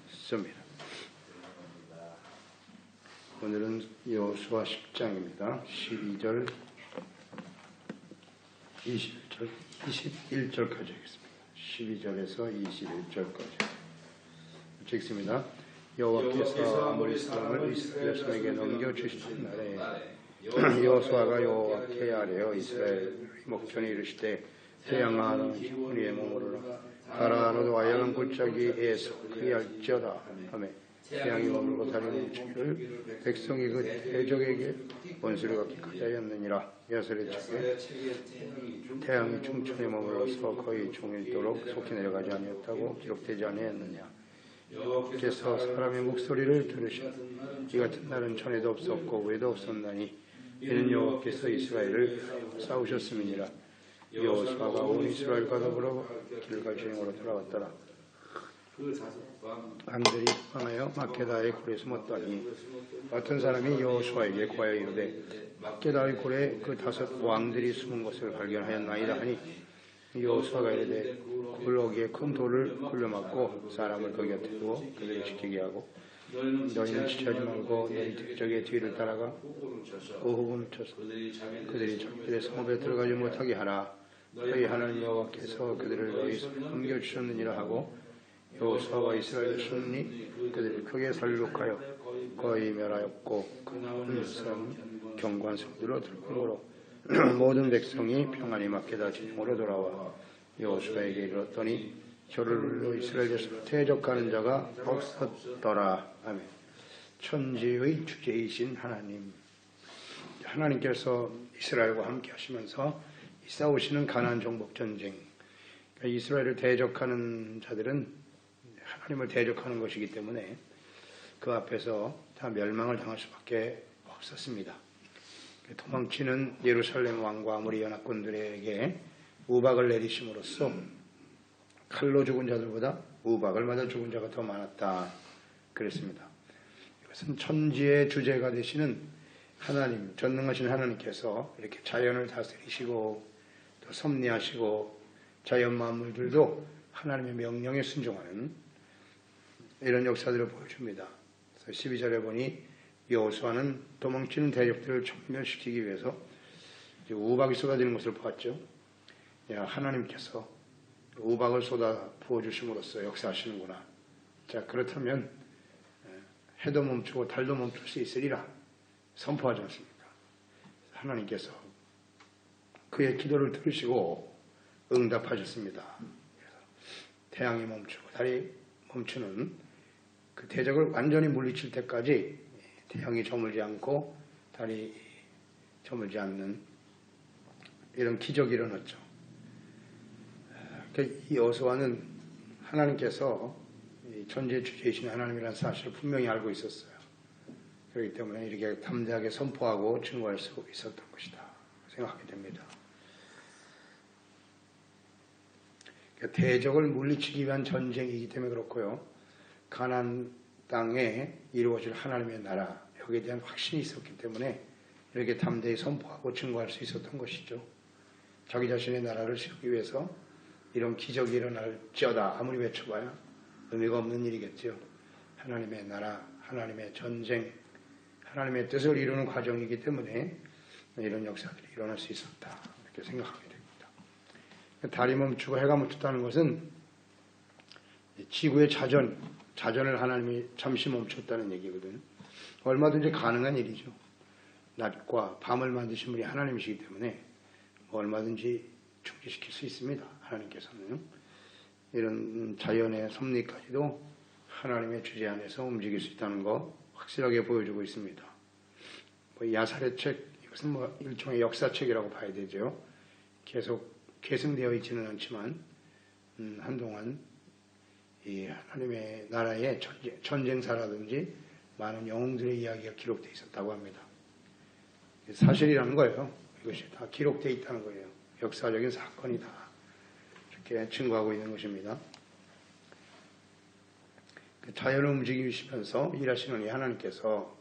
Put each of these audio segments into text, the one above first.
씁니다. 오늘은 여호수아 10장입니다. 12절, 21절까지 하겠습니다. 12절에서 21절까지 읽습니다. 여호와께서 아모리 사람을 이스라엘 자손에게 넘겨주시던 날에 여호수아가 여호와께 아뢰어 이스라엘 목전에 이르시되 태양아 너는 기분이의 몸으로라 가라 너도 아양한 골짜기에서 그리할지어다 하매 태양이 머물고 달이 멈추기를 백성이 그 대적에게 원수를 갚기까지 하였느니라. 야설의 책에 태양이 중천에 머물러서 거의 종일도록 속히 내려가지 아니었다고 기록되지 아니했느냐. 여호와께서 사람의 목소리를 들으시니 이 같은 날은 전에도 없었고 후에도 없었나니 이는 여호와께서 이스라엘을 싸우셨음이니라. 여호수아가 온 이스라엘과 더불어 길갈 진영으로 돌아왔더라. 밤들이 방하여 마케다의 굴에 숨었더니 어떤 사람이 여호수아에게 구하여 이르되 마케다의 굴에 그 5 왕들이 숨은 것을 발견하였나이다 하니 여호수아가 이르되 굴러기에 큰 돌을 굴려막고 사람을 거기 곁에 두어 그들을 지키게 하고 너희는 지체하지 말고 너희 대적의 뒤를 따라가 호흡을 묻혀서 그들이 자기들의 성읍에 들어가지 못하게 하라. 너희 하나님 여호와께서 그들을 너희 손에 넘겨주셨느니라 하고 여호수아와 이스라엘 순이 그들을 크게 살육하여 거의 멸하였고 그 남은 사람은 견고한 성들로 들므로 모든 백성이 평안히 마케다 진영으로 돌아와 여호수아에게 이르렀더니 저를 눌러 이스라엘 자손을 대적하는 자가 없었더라. 아멘. 천지의 주제이신 하나님, 하나님께서 이스라엘과 함께 하시면서 싸우시는 가나안 정복 전쟁, 그러니까 이스라엘을 대적하는 자들은 하나님을 대적하는 것이기 때문에 그 앞에서 다 멸망을 당할 수밖에 없었습니다. 도망치는 예루살렘 왕과 아모리 연합군들에게 우박을 내리심으로써 칼로 죽은 자들보다 우박을 맞아 죽은 자가 더 많았다 그랬습니다. 이것은 천지의 주제가 되시는 하나님, 전능하신 하나님께서 이렇게 자연을 다스리시고 또 섭리하시고 자연 만물들도 하나님의 명령에 순종하는 이런 역사들을 보여줍니다. 그래서 12절에 보니 여호수아는 도망치는 대적들을 청멸시키기 위해서 우박이 쏟아지는 것을 보았죠. 하나님께서 우박을 쏟아 부어주심으로써 역사하시는구나. 자, 그렇다면 해도 멈추고 달도 멈출 수 있으리라 선포하지 않습니까? 하나님께서 그의 기도를 들으시고 응답하셨습니다. 그래서 태양이 멈추고 달이 멈추는 그 대적을 완전히 물리칠 때까지 태양이 저물지 않고 달이 저물지 않는 이런 기적이 일어났죠. 이 여호수아는 하나님께서 전지의 주제이신 하나님이라는 사실을 분명히 알고 있었어요. 그렇기 때문에 이렇게 담대하게 선포하고 증거할 수 있었던 것이다 생각하게 됩니다. 대적을 물리치기 위한 전쟁이기 때문에 그렇고요. 가나안 땅에 이루어질 하나님의 나라, 여기에 대한 확신이 있었기 때문에 이렇게 담대히 선포하고 증거할 수 있었던 것이죠. 자기 자신의 나라를 세우기 위해서 이런 기적이 일어날지어다 아무리 외쳐봐야 의미가 없는 일이겠죠. 하나님의 나라, 하나님의 전쟁, 하나님의 뜻을 이루는 과정이기 때문에 이런 역사들이 일어날 수 있었다 이렇게 생각하게 됩니다. 달이 멈추고 해가 멈췄다는 것은 지구의 자전을 하나님이 잠시 멈췄다는 얘기거든요. 얼마든지 가능한 일이죠. 낮과 밤을 만드신 분이 하나님이시기 때문에 얼마든지 중지시킬 수 있습니다. 하나님께서는 이런 자연의 섭리까지도 하나님의 주제 안에서 움직일 수 있다는 거 확실하게 보여주고 있습니다. 야살의 책, 이것은 일종의 역사책이라고 봐야 되죠. 계속 계승되어 있지는 않지만 한동안 이 하나님의 나라의 전쟁사라든지 많은 영웅들의 이야기가 기록되어 있었다고 합니다. 사실이라는 거예요. 이것이 다 기록되어 있다는 거예요. 역사적인 사건이다. 이렇게 증거하고 있는 것입니다. 자연을 움직이시면서 일하시는 이 하나님께서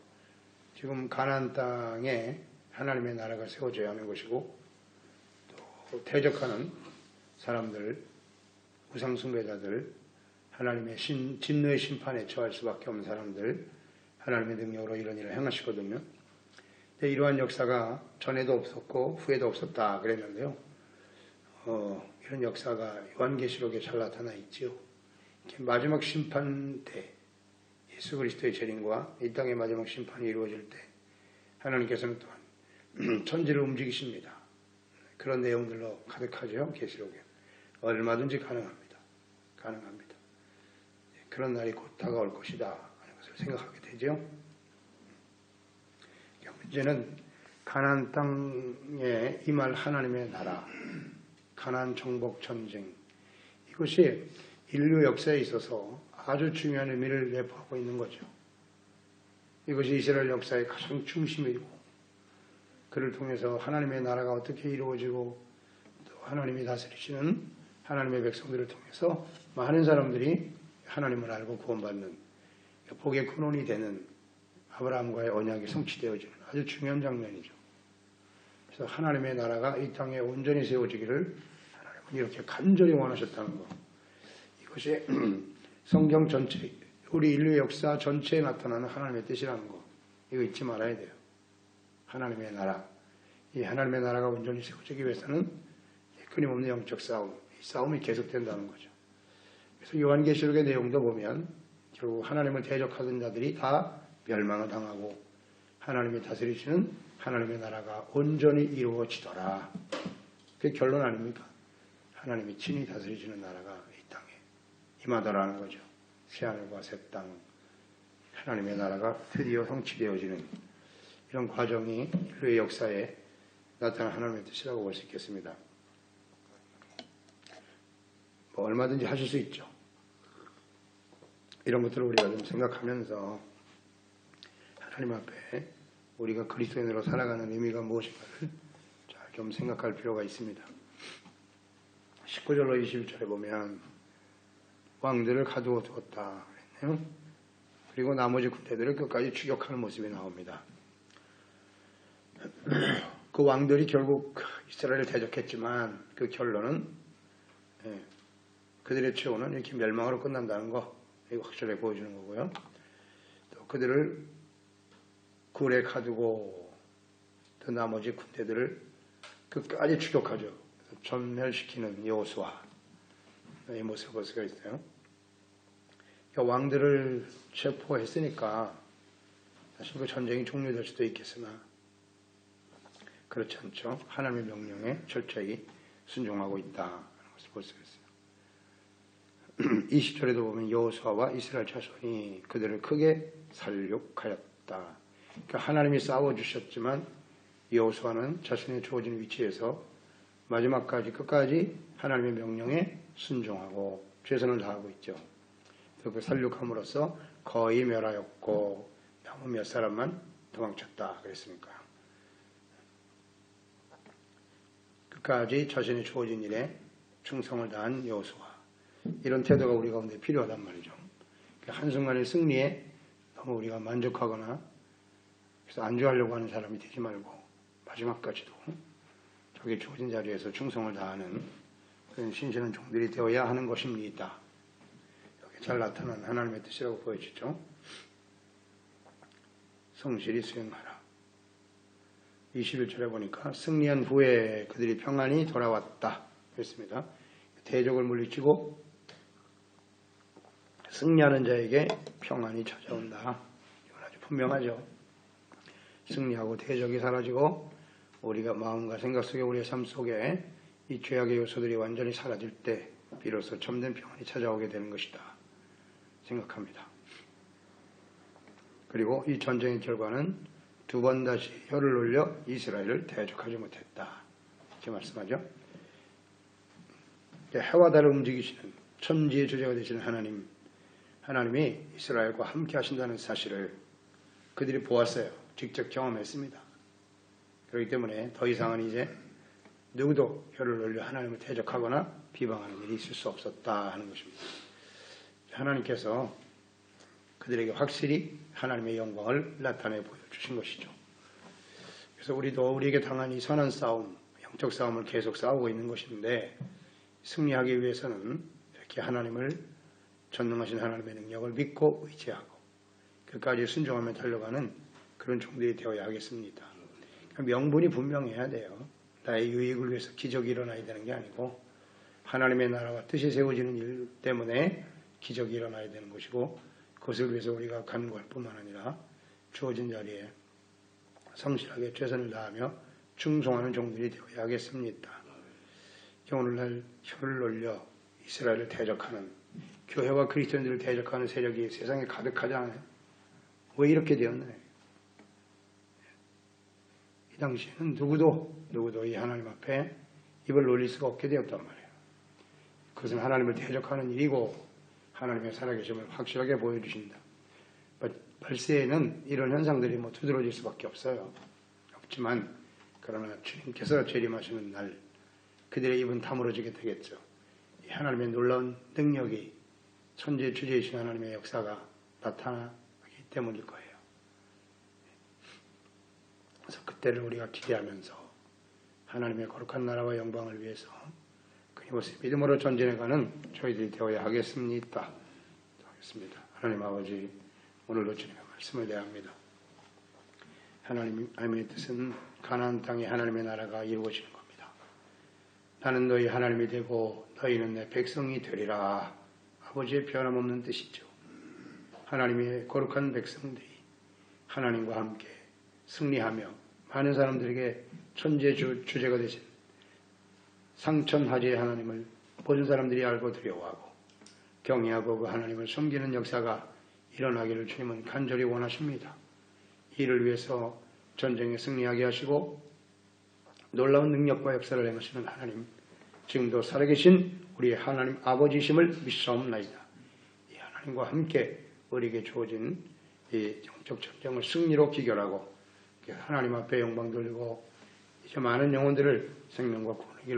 지금 가나안 땅에 하나님의 나라가 세워져야 하는 것이고 또 대적하는 사람들, 우상숭배자들 하나님의 진노의 심판에 처할 수밖에 없는 사람들, 하나님의 능력으로 이런 일을 행하시거든요. 근데 이러한 역사가 전에도 없었고 후에도 없었다 그랬는데요. 이런 역사가 요한계시록에 잘 나타나 있지요. 마지막 심판 때 예수 그리스도의 재림과 이 땅의 마지막 심판이 이루어질 때 하나님께서는 또한 천지를 움직이십니다. 그런 내용들로 가득하죠. 계시록에. 얼마든지 가능합니다. 그런 날이 곧 다가올 것이다 하는 것을 생각하게 되죠. 문제는 가나안 땅에 임할 하나님의 나라, 가나안 정복 전쟁, 이것이 인류 역사에 있어서 아주 중요한 의미를 내포하고 있는 거죠. 이것이 이스라엘 역사의 가장 중심이고, 그를 통해서 하나님의 나라가 어떻게 이루어지고 또 하나님이 다스리시는 하나님의 백성들을 통해서 많은 사람들이 하나님을 알고 구원받는 복의 근원이 되는 아브라함과의 언약이 성취되어지는 아주 중요한 장면이죠. 그래서 하나님의 나라가 이 땅에 온전히 세워지기를 하나님은 이렇게 간절히 원하셨다는 것. 이것이 성경 전체, 우리 인류의 역사 전체에 나타나는 하나님의 뜻이라는 것. 이거 잊지 말아야 돼요. 하나님의 나라. 이 하나님의 나라가 온전히 세워지기 위해서는 끊임없는 영적 싸움, 이 싸움이 계속된다는 거죠. 그래서 요한계시록의 내용도 보면 결국 하나님을 대적하던 자들이 다 멸망을 당하고 하나님이 다스리시는 하나님의 나라가 온전히 이루어지더라. 그게 결론 아닙니까? 하나님이 친히 다스리시는 나라가 이 땅에 임하더라는 거죠. 새하늘과 새 땅, 하나님의 나라가 드디어 성취되어지는 이런 과정이 인류의 역사에 나타난 하나님의 뜻이라고 볼 수 있겠습니다. 얼마든지 하실 수 있죠. 이런 것들을 우리가 좀 생각하면서 하나님 앞에 우리가 그리스도인으로 살아가는 의미가 무엇인가를 잘 좀 생각할 필요가 있습니다. 19절로 21절에 보면 왕들을 가두어 두었다 그랬네요. 그리고 나머지 군대들을 끝까지 추격하는 모습이 나옵니다. 그 왕들이 결국 이스라엘을 대적했지만 그 결론은 그들의 최후는 이렇게 멸망으로 끝난다는 거, 이거 확실하게 보여주는 거고요. 또 그들을 굴에 가두고 또 나머지 군대들을 끝까지 추격하죠. 전멸시키는 여호수아, 이 모습을 볼 수가 있어요. 왕들을 체포했으니까 사실 그 전쟁이 종료될 수도 있겠으나 그렇지 않죠. 하나님의 명령에 철저히 순종하고 있다는 것을 볼 수가 있어요. 20절에도 보면 여호수아와 이스라엘 자손이 그들을 크게 살육하였다. 그러니까 하나님이 싸워주셨지만 여호수아는 자신의 주어진 위치에서 마지막까지 끝까지 하나님의 명령에 순종하고 최선을 다하고 있죠. 그 살육함으로써 거의 멸하였고 남은 몇 사람만 도망쳤다 그랬으니까. 끝까지 자신의 주어진 일에 충성을 다한 여호수아. 이런 태도가 우리 가운데 필요하단 말이죠. 한순간의 승리에 너무 우리가 만족하거나 그래서 안주하려고 하는 사람이 되지 말고 마지막까지도 자기 주어진 자리에서 충성을 다하는 그런 신실한 종들이 되어야 하는 것입니다. 여기 잘 나타난 하나님의 뜻이라고 보여지죠. 성실히 수행하라. 21절에 보니까 승리한 후에 그들이 평안히 돌아왔다 그랬습니다. 대적을 물리치고 승리하는 자에게 평안이 찾아온다. 이건 아주 분명하죠. 승리하고 대적이 사라지고 우리가 마음과 생각 속에 우리의 삶 속에 이 죄악의 요소들이 완전히 사라질 때 비로소 참된 평안이 찾아오게 되는 것이다 생각합니다. 그리고 이 전쟁의 결과는 두 번 다시 혀를 올려 이스라엘을 대적하지 못했다 이렇게 말씀하죠. 해와 달을 움직이시는 천지의 주제가 되시는 하나님이 이스라엘과 함께 하신다는 사실을 그들이 보았어요. 직접 경험했습니다. 그렇기 때문에 더 이상은 이제 누구도 혀를 올려 하나님을 대적하거나 비방하는 일이 있을 수 없었다 하는 것입니다. 하나님께서 그들에게 확실히 하나님의 영광을 나타내 보여주신 것이죠. 그래서 우리도 우리에게 당한 이 선한 싸움, 영적 싸움을 계속 싸우고 있는 것인데 승리하기 위해서는 이렇게 하나님을 전능하신 하나님의 능력을 믿고 의지하고 끝까지 순종하며 달려가는 그런 종들이 되어야 하겠습니다. 명분이 분명해야 돼요. 나의 유익을 위해서 기적이 일어나야 되는 게 아니고 하나님의 나라와 뜻이 세워지는 일 때문에 기적이 일어나야 되는 것이고 그것을 위해서 우리가 간구할 뿐만 아니라 주어진 자리에 성실하게 최선을 다하며 충성하는 종들이 되어야 하겠습니다. 오늘날 혀를 놀려 이스라엘을 대적하는 교회와 그리스도인들을 대적하는 세력이 세상에 가득하잖아요. 왜 이렇게 되었나요? 이 당시에는 누구도 이 하나님 앞에 입을 놀릴 수가 없게 되었단 말이에요. 그것은 하나님을 대적하는 일이고 하나님의 살아계심을 확실하게 보여주신다. 발세에는 이런 현상들이 두드러질 수밖에 없지만 그러나 주님께서 재림하시는 날 그들의 입은 다물어지게 되겠죠. 이 하나님의 놀라운 능력이 천재주제이신 하나님의 역사가 나타나기 때문일 거예요. 그래서 그때를 우리가 기대하면서 하나님의 거룩한 나라와 영광을 위해서 끊임없이 믿음으로 전진해가는 저희들이 되어야 하겠습니다. 하나님 아버지, 오늘도 주님의 말씀을 대합니다. 하나님의 뜻은 가나안 땅에 하나님의 나라가 이루어지는 겁니다. 나는 너희 하나님이 되고 너희는 내 백성이 되리라. 아버지의 변함없는 뜻이죠. 하나님의 거룩한 백성들이 하나님과 함께 승리하며 많은 사람들에게 천재주제가 되신 상천하지의 하나님을 모든 사람들이 알고 두려워하고 경외하고 그 하나님을 섬기는 역사가 일어나기를 주님은 간절히 원하십니다. 이를 위해서 전쟁에 승리하게 하시고 놀라운 능력과 역사를 행하시는 하나님, 지금도 살아계신 우리의 하나님 아버지심을 믿사옵나이다. 이 하나님과 함께 우리에게 주어진 이 영적 전쟁을 승리로 기결하고 하나님 앞에 영광 돌리고 이제 많은 영혼들을 생명과 구원의